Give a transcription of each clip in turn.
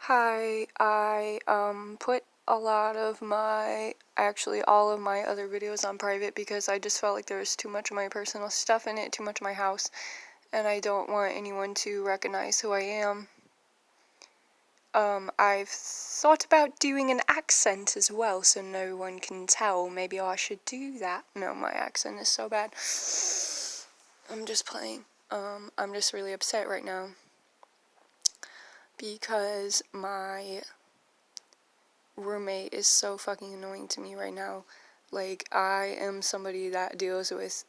Hi, I put a lot of actually all of my other videos on private because I just felt like there was too much of my personal stuff in it, too much of my house, and I don't want anyone to recognize who I am. I've thought about doing an accent as well so no one can tell. Maybe I should do that. No, my accent is so bad. I'm just playing. I'm just really upset right now because my roommate is so fucking annoying to me right now. Like, I am somebody that deals with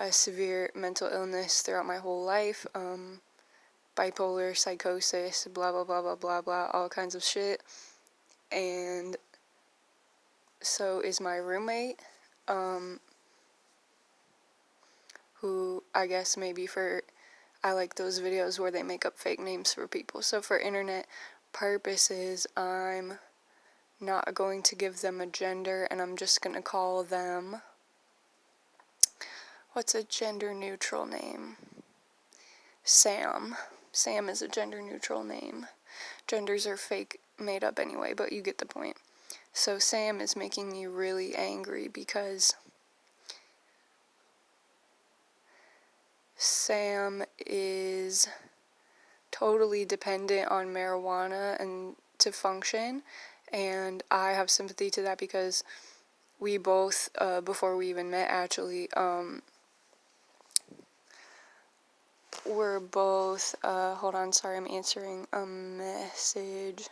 severe mental illness throughout my whole life, bipolar, psychosis, blah blah blah blah blah blah, all kinds of shit. And so is my roommate, who I guess maybe I like those videos where they make up fake names for people. So for internet purposes, I'm not going to give them a gender, and I'm just gonna call them, what's a gender neutral name? Sam. Sam is a gender neutral name. Genders are fake, made up anyway, but you get the point. So Sam is making me really angry because Sam is totally dependent on marijuana and to function, and I have sympathy to that because we both, before we even met actually, we're both, hold on, sorry, I'm answering a message.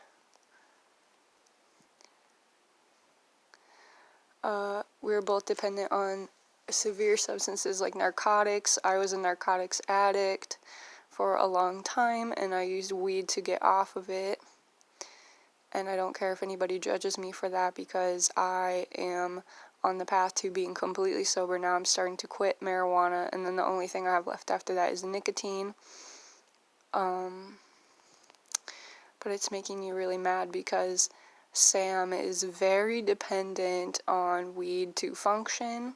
We were both dependent on severe substances like narcotics. I was a narcotics addict for a long time, and I used weed to get off of it. And I don't care if anybody judges me for that because I am on the path to being completely sober now. I'm starting to quit marijuana, and then the only thing I have left after that is nicotine. But it's making me really mad because Sam is very dependent on weed to function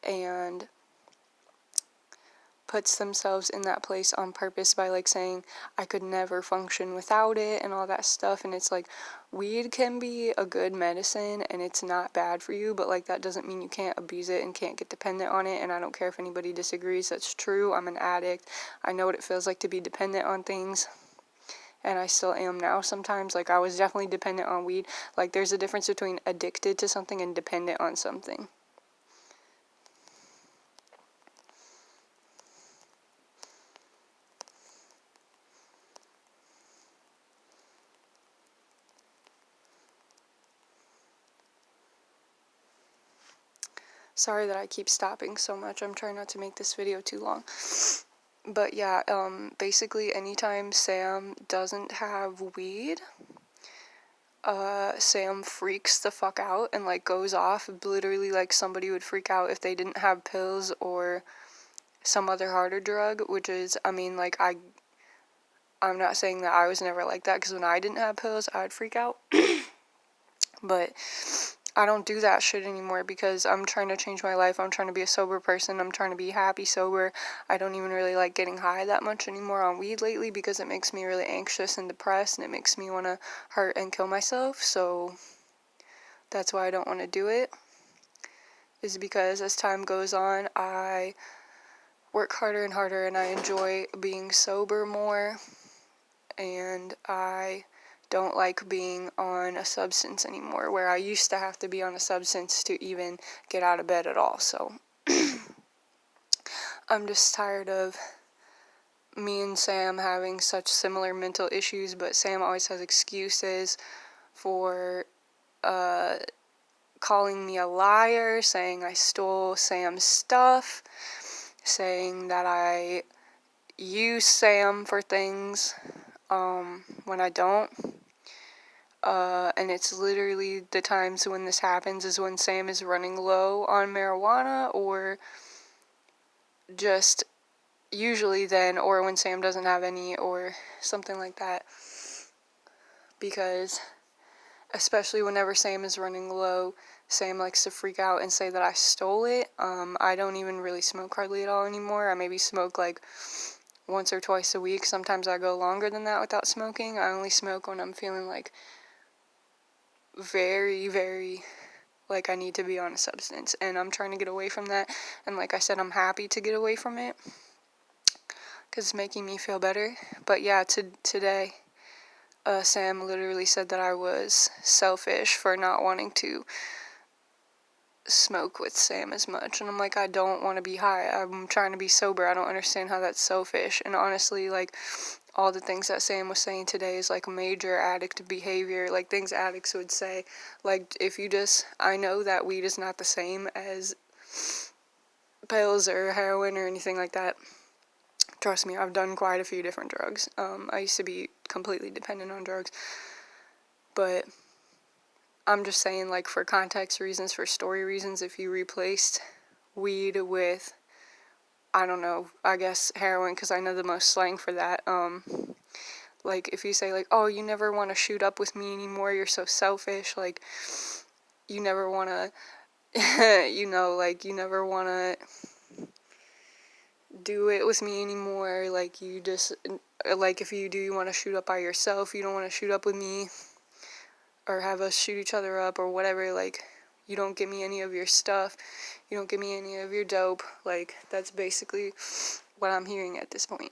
and puts themselves in that place on purpose by like saying I could never function without it and all that stuff. And it's like, weed can be a good medicine and it's not bad for you, but like that doesn't mean you can't abuse it and can't get dependent on it. And I don't care if anybody disagrees, that's true. I'm an addict. I know what it feels like to be dependent on things, and I still am now sometimes. Like, I was definitely dependent on weed. Like, there's a difference between addicted to something and dependent on something. Sorry that I keep stopping so much. I'm trying not to make this video too long. But yeah, basically anytime Sam doesn't have weed, Sam freaks the fuck out and like goes off. Literally, like somebody would freak out if they didn't have pills or some other harder drug, which is, I mean, like, I'm not saying that I was never like that, because when I didn't have pills, I'd freak out. But I don't do that shit anymore because I'm trying to change my life. I'm trying to be a sober person. I'm trying to be happy sober. I don't even really like getting high that much anymore on weed lately because it makes me really anxious and depressed, and it makes me want to hurt and kill myself. So that's why I don't want to do it, is because as time goes on, I work harder and harder and I enjoy being sober more, and I don't like being on a substance anymore, where I used to have to be on a substance to even get out of bed at all. So I'm just tired of me and Sam having such similar mental issues, but Sam always has excuses for calling me a liar, saying I stole Sam's stuff, saying that I use Sam for things when I don't. And it's literally the times when this happens is when Sam is running low on marijuana, or just usually then, or when Sam doesn't have any, or something like that. Because especially whenever Sam is running low, Sam likes to freak out and say that I stole it. I don't even really smoke hardly at all anymore. I maybe smoke like once or twice a week. Sometimes I go longer than that without smoking. I only smoke when I'm feeling like very, very like I need to be on a substance, and I'm trying to get away from that. And like I said, I'm happy to get away from it because it's making me feel better. But yeah, today Sam literally said that I was selfish for not wanting to smoke with Sam as much, and I'm like, I don't want to be high. I'm trying to be sober. I don't understand how that's selfish. And honestly, like, all the things that Sam was saying today is like major addict behavior, like things addicts would say. Like, if you just, I know that weed is not the same as pills or heroin or anything like that. Trust me, I've done quite a few different drugs. I used to be completely dependent on drugs, but I'm just saying, like, for context reasons, for story reasons, if you replaced weed with, I don't know, I guess heroin, because I know the most slang for that, like, if you say, like, oh, you never want to shoot up with me anymore, you're so selfish, like, you never want to, you know, like, you never want to do it with me anymore, like, you just, like, if you do, you want to shoot up by yourself, you don't want to shoot up with me, or have us shoot each other up, or whatever, like, you don't give me any of your stuff, you don't give me any of your dope, like, that's basically what I'm hearing at this point.